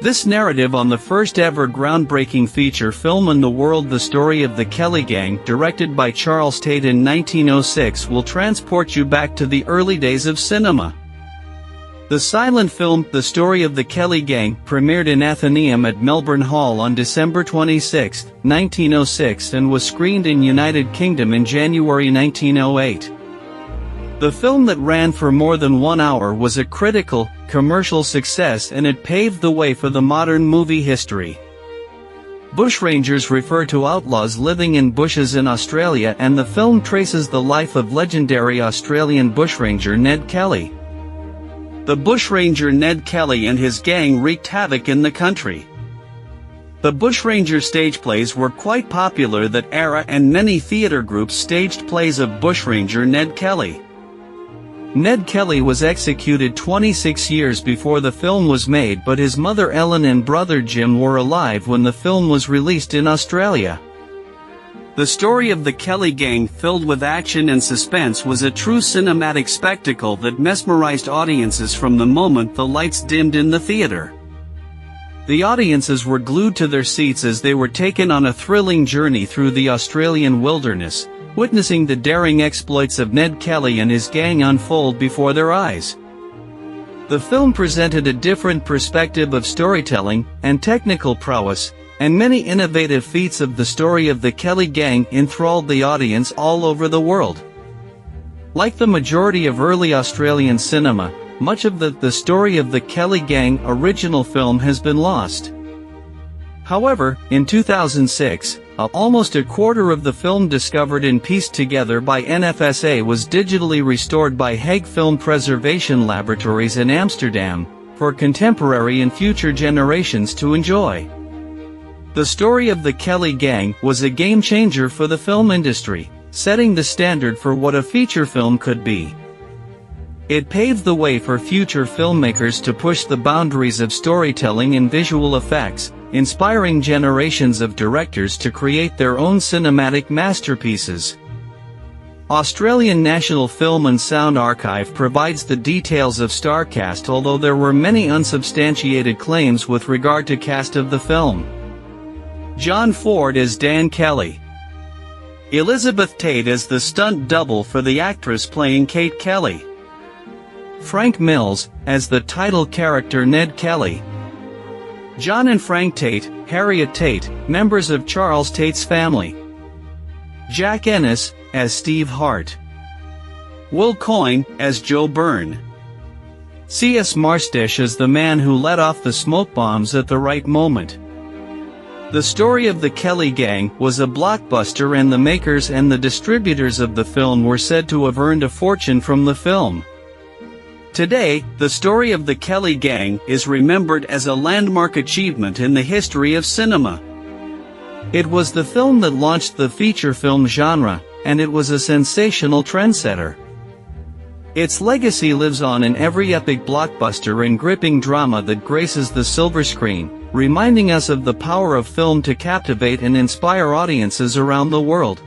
This narrative on the first ever groundbreaking feature film in the world, The Story of the Kelly Gang, directed by Charles Tait in 1906, will transport you back to the early days of cinema. The silent film, The Story of the Kelly Gang, premiered in Athenaeum at Melbourne Hall on December 26, 1906 and was screened in United Kingdom in January 1908. The film that ran for more than 1 hour was a critical, commercial success, and it paved the way for the modern movie history. Bushrangers refer to outlaws living in bushes in Australia, and the film traces the life of legendary Australian bushranger Ned Kelly. The bushranger Ned Kelly and his gang wreaked havoc in the country. The bushranger stage plays were quite popular that era, and many theater groups staged plays of bushranger Ned Kelly. Ned Kelly was executed 26 years before the film was made, but his mother Ellen and brother Jim were alive when the film was released in Australia. The story of the Kelly Gang, filled with action and suspense, was a true cinematic spectacle that mesmerized audiences from the moment the lights dimmed in the theater. The audiences were glued to their seats as they were taken on a thrilling journey through the Australian wilderness, witnessing the daring exploits of Ned Kelly and his gang unfold before their eyes. The film presented a different perspective of storytelling and technical prowess, and many innovative feats of the story of the Kelly Gang enthralled the audience all over the world. Like the majority of early Australian cinema, much of the story of the Kelly Gang original film has been lost. However, in 2006, almost a quarter of the film discovered and pieced together by NFSA was digitally restored by Hague Film Preservation Laboratories in Amsterdam, for contemporary and future generations to enjoy. The Story of the Kelly Gang was a game-changer for the film industry, setting the standard for what a feature film could be. It paved the way for future filmmakers to push the boundaries of storytelling and visual effects, inspiring generations of directors to create their own cinematic masterpieces. Australian National Film and Sound Archive provides the details of star cast, although there were many unsubstantiated claims with regard to cast of the film. John Ford as Dan Kelly. Elizabeth Tait as the stunt double for the actress playing Kate Kelly. Frank Mills as the title character Ned Kelly. John and Frank Tait, Harriet Tait, members of Charles Tait's family. Jack Ennis as Steve Hart. Will Coyne as Joe Byrne. C.S. Marstesh as the man who let off the smoke bombs at the right moment. The Story of the Kelly Gang was a blockbuster, and the makers and the distributors of the film were said to have earned a fortune from the film. Today, The Story of the Kelly Gang is remembered as a landmark achievement in the history of cinema. It was the film that launched the feature film genre, and it was a sensational trendsetter. Its legacy lives on in every epic blockbuster and gripping drama that graces the silver screen, reminding us of the power of film to captivate and inspire audiences around the world.